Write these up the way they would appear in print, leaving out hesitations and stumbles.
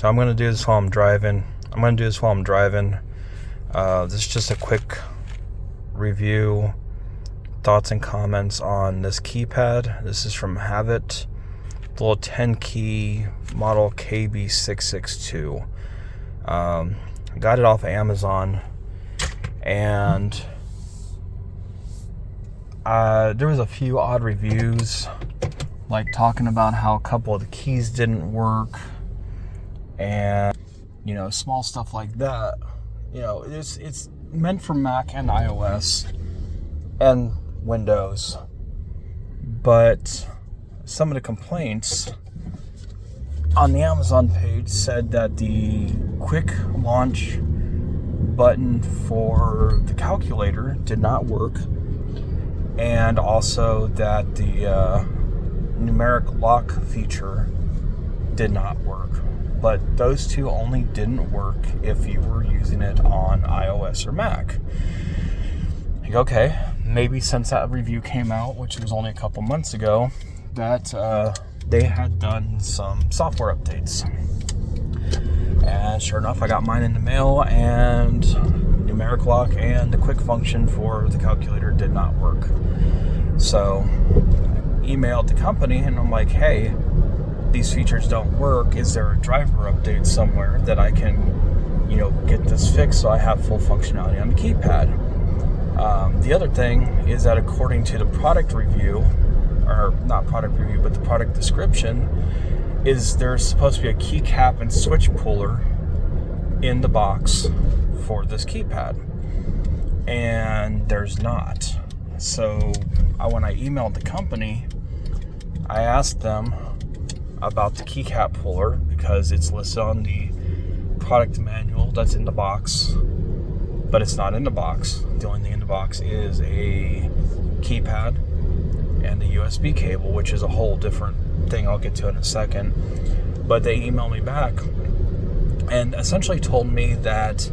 So I'm going to do this while I'm driving. This is just a quick review, thoughts and comments on this keypad. This is from Havit, the little 10 key model KB662. I got it off of Amazon, and there was a few odd reviews, like talking about how a couple of the keys didn't work, and small stuff like that. It's meant for Mac and iOS and Windows, but some of the complaints on the Amazon page said that the quick launch button for the calculator did not work, and also that the numeric lock feature did not work. But those two only didn't work if you were using it on iOS or Mac. Like, okay, maybe since that review came out, which was only a couple months ago, that they had done some software updates. And sure enough, I got mine in the mail, and numeric lock and the quick function for the calculator did not work. So I emailed the company and I'm like, hey, these features don't work. Is there a driver update somewhere that I can, get this fixed so I have full functionality on the keypad? The other thing is that according to the product review, or not product review, but the product description, is there's supposed to be a keycap and switch puller in the box for this keypad, and there's not. So when I emailed the company, I asked them about the keycap puller because it's listed on the product manual that's in the box, but it's not in the box. The only thing in the box is a keypad and the USB cable, which is a whole different thing I'll get to in a second. But they emailed me back and essentially told me that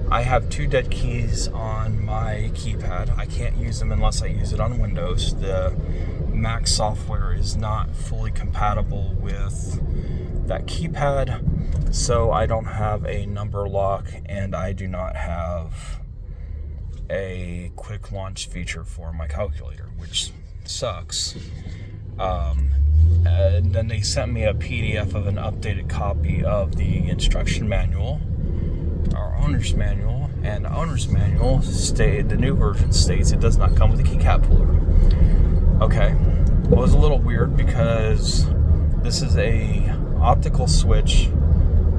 I have two dead keys on my keypad. I can't use them unless I use it on Windows. The Mac software is not fully compatible with that keypad, so I don't have a number lock, and I do not have a quick launch feature for my calculator, which sucks. And then they sent me a PDF of an updated copy of the instruction manual, our owner's manual, and the owner's manual the new version states it does not come with a keycap puller. Okay, well, it was a little weird because this is a optical switch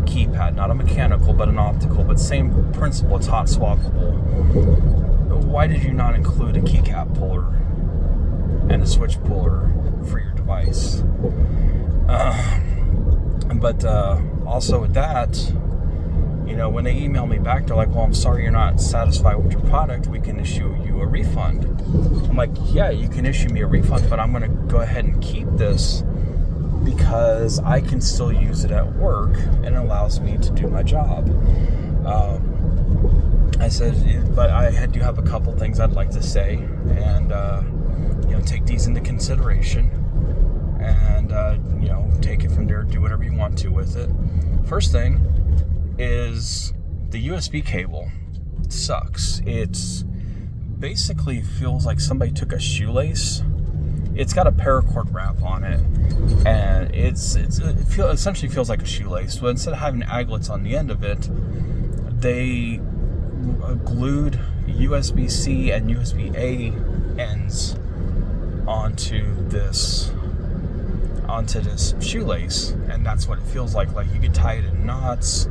keypad, not a mechanical, but an optical, but same principle, it's hot swappable. Why did you not include a keycap puller and a switch puller for your device? But also with that, when they email me back, they're like, well, I'm sorry you're not satisfied with your product. We can issue you a refund. I'm like, yeah, you can issue me a refund, but I'm going to go ahead and keep this because I can still use it at work and it allows me to do my job. I said, but I do have a couple things I'd like to say, and take these into consideration, and take it from there. Do whatever you want to with it. First thing is the USB cable. It sucks. It's basically feels like somebody took a shoelace. It's got a paracord wrap on it, and it essentially feels like a shoelace. But instead of having aglets on the end of it, they glued USB-C and USB-A ends onto this shoelace, and that's what it feels like. Like, you could tie it in knots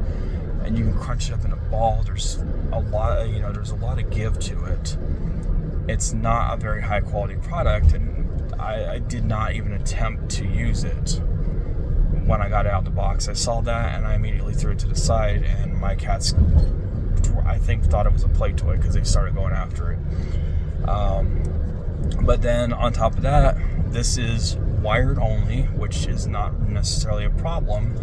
and you can crunch it up in a ball. There's a lot of give to it. It's not a very high quality product, and I did not even attempt to use it when I got it out of the box. I saw that and I immediately threw it to the side, and my cats, I think, thought it was a play toy because they started going after it. But then on top of that, this is wired only, which is not necessarily a problem,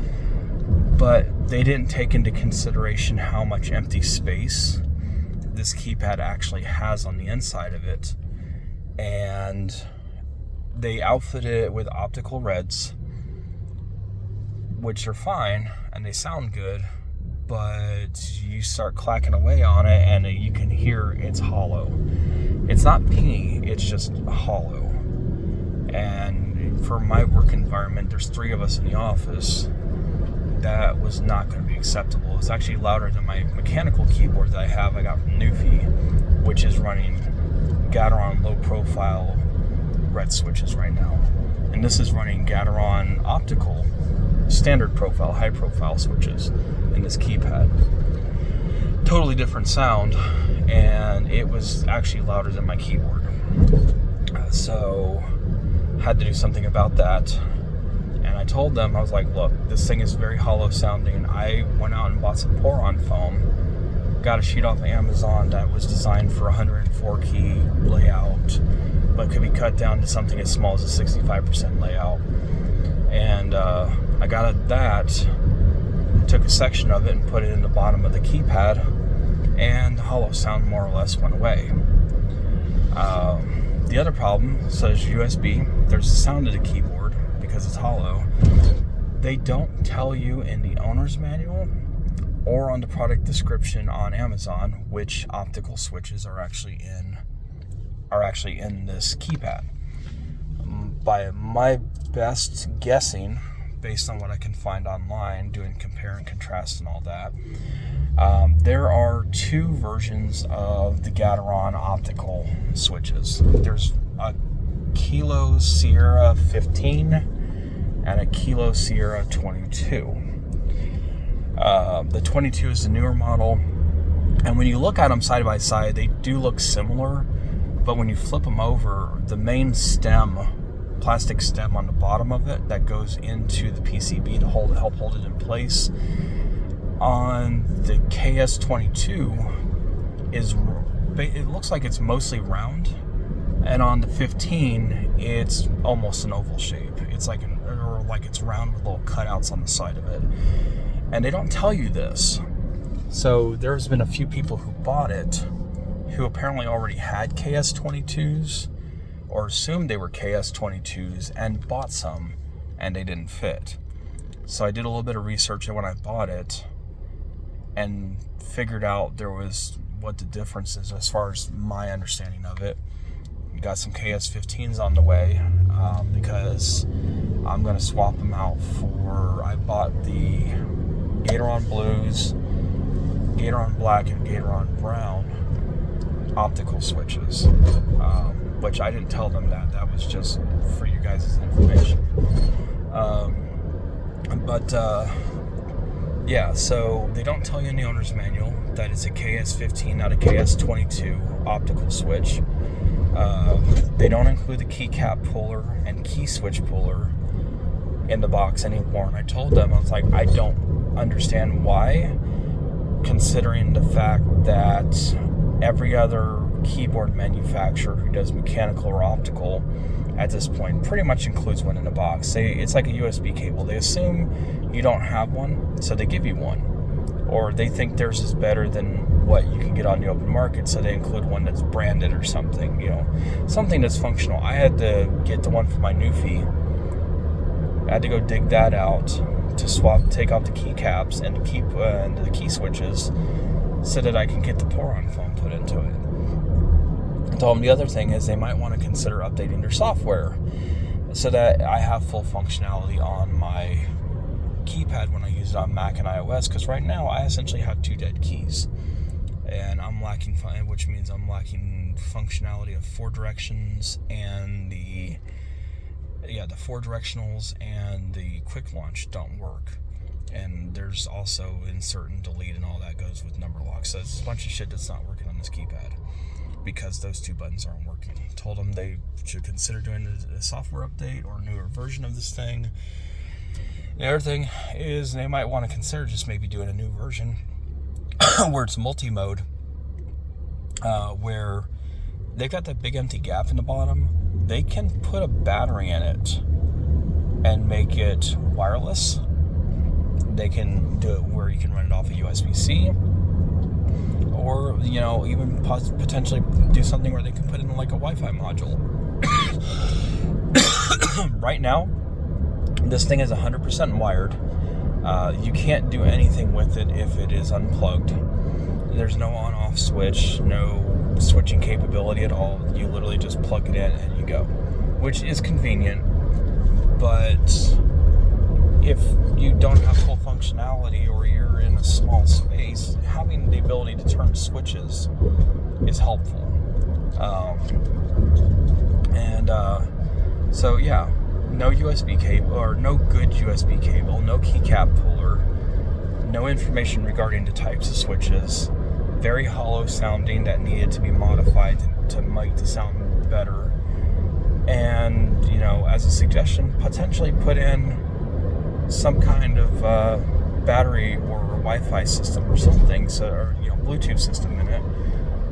but they didn't take into consideration how much empty space this keypad actually has on the inside of it. And they outfitted it with optical reds, which are fine and they sound good, but you start clacking away on it and you can hear it's hollow. It's not pingy, it's just hollow. And for my work environment, there's 3 of us in the office. That was not going to be acceptable. It's actually louder than my mechanical keyboard that I have. I got from Newfie, which is running Gateron low profile red switches right now. And this is running Gateron optical standard profile, high profile switches in this keypad. Totally different sound, and it was actually louder than my keyboard. So had to do something about that. And I told them, I was like, look, this thing is very hollow sounding. I went out and bought some pour-on foam, got a sheet off of Amazon that was designed for 104 key layout, but could be cut down to something as small as a 65% layout. And I got that, took a section of it and put it in the bottom of the keypad, and the hollow sound more or less went away. The other problem, so there's USB, there's the sound of the keyboard because it's hollow. They don't tell you in the owner's manual or on the product description on Amazon which optical switches are actually in this keypad. By my best guessing, based on what I can find online, doing compare and contrast and all that, there are 2 versions of the Gateron optical switches. There's a Kilo Sierra 15 and a Kilo Sierra 22. The 22 is the newer model, and when you look at them side by side, they do look similar, but when you flip them over, the main stem, plastic stem on the bottom of it that goes into the PCB to help hold it in place, on the KS22 it looks like it's mostly round, and on the 15 it's almost an oval shape. It's like it's round with little cutouts on the side of it, and they don't tell you this. So there's been a few people who bought it who apparently already had KS22s or assumed they were KS22s and bought some, and they didn't fit. So I did a little bit of research when I bought it and figured out what the difference is as far as my understanding of it. Got some KS15s on the way because I'm going to swap them out I bought the Gateron Blues, Gateron Black, and Gateron Brown optical switches, which I didn't tell them that. That was just for you guys' information. Yeah, so they don't tell you in the owner's manual that it's a KS15, not a KS22 optical switch. They don't include the keycap puller and key switch puller in the box anymore. And I told them, I was like, I don't understand why, considering the fact that every other keyboard manufacturer who does mechanical or optical at this point pretty much includes one in a box. It's like a USB cable. They assume you don't have one, so they give you one. Or they think theirs is better than what you can get on the open market, so they include one that's branded or something, something that's functional. I had to get the one for my Newfie. I had to go dig that out to take off the keycaps and the key switches so that I can get the pour-on foam put into it. I told them the other thing is they might want to consider updating their software so that I have full functionality on my keypad when I use it on Mac and iOS, because right now I essentially have 2 dead keys, and which means I'm lacking functionality of 4 directions and the 4 directionals and the quick launch don't work. And there's also insert and delete and all that goes with number lock. So it's a bunch of shit that's not working on this keypad because those 2 buttons aren't working. Told them they should consider doing a software update or a newer version of this thing. The other thing is they might want to consider just maybe doing a new version where it's multi-mode, where they've got that big empty gap in the bottom. They can put a battery in it and make it wireless. They can do it where you can run it off a USB-C, or even potentially do something where they can put in like a Wi-Fi module. Right now, this thing is 100% wired. You can't do anything with it if it is unplugged. There's no on-off switch, no switching capability at all. You literally just plug it in and you go, which is convenient. But if you don't have full functionality or you're in a small space, having the ability to turn switches is helpful. So yeah, no USB cable, or no good USB cable, no keycap puller, no information regarding the types of switches, very hollow sounding that needed to be modified to make the sound better. And, you know, as a suggestion, potentially put in some kind of battery or Wi-Fi system or something, or Bluetooth system in it,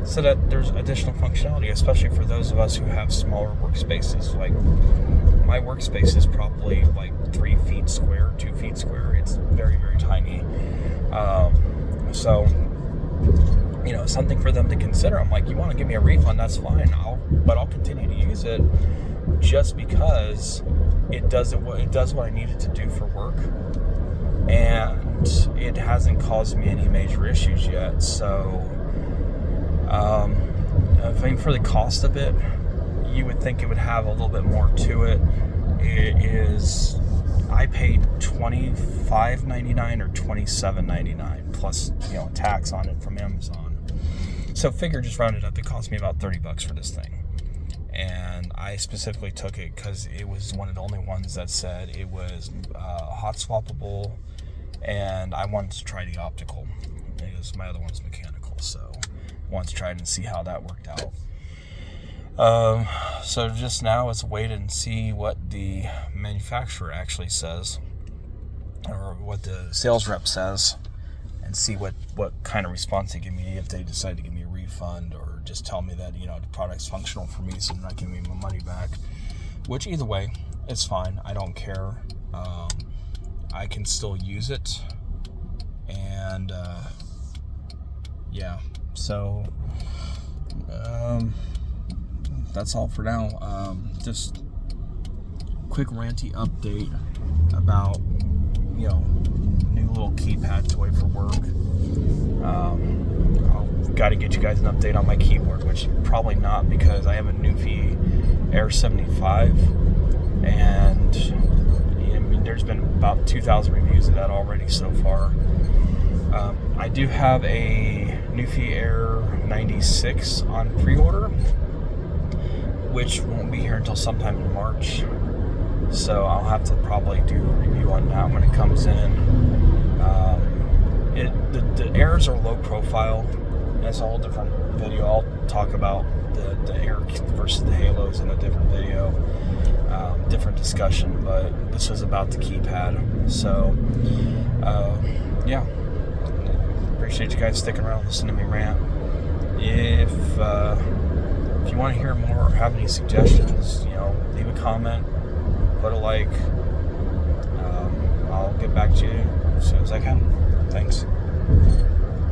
so that there's additional functionality, especially for those of us who have smaller workspaces. Like, my workspace is probably like 3 feet square, 2 feet square. It's very, very tiny. So, something for them to consider. I'm like, you want to give me a refund, that's fine. But I'll continue to use it just because it does what I need it to do for work, and it hasn't caused me any major issues yet. So, I think for the cost of it, you would think it would have a little bit more to it. I paid $25.99 or $27.99 plus tax on it from Amazon. So figure, just rounded up, it cost me about $30 for this thing. And I specifically took it because it was one of the only ones that said it was hot swappable, and I wanted to try the optical because my other one's mechanical. So I wanted to try it and see how that worked out. So just now it's wait and see what the manufacturer actually says, or what the sales rep says, and see what kind of response they give me, if they decide to give me a refund or just tell me that the product's functional for me, so they're not giving me my money back. Which, either way, it's fine. I don't care. I can still use it, and yeah. So that's all for now. Just quick ranty update about new little keypad toy for work. I've got to get you guys an update on my keyboard, which probably not, because I have a Newfie Air 75, and there's been about 2,000 reviews of that already so far. I do have a Newfie Air 96 on pre-order, which won't be here until sometime in March. So I'll have to probably do a review on that when it comes in. The Airs are low profile. That's a whole different video. I'll talk about the Air versus the Halos in a different video, different discussion. But this is about the keypad. So yeah, appreciate you guys sticking around, listening to me rant. If you want to hear more or have any suggestions, leave a comment, put a like. I'll get back to you as soon as I can. Thanks.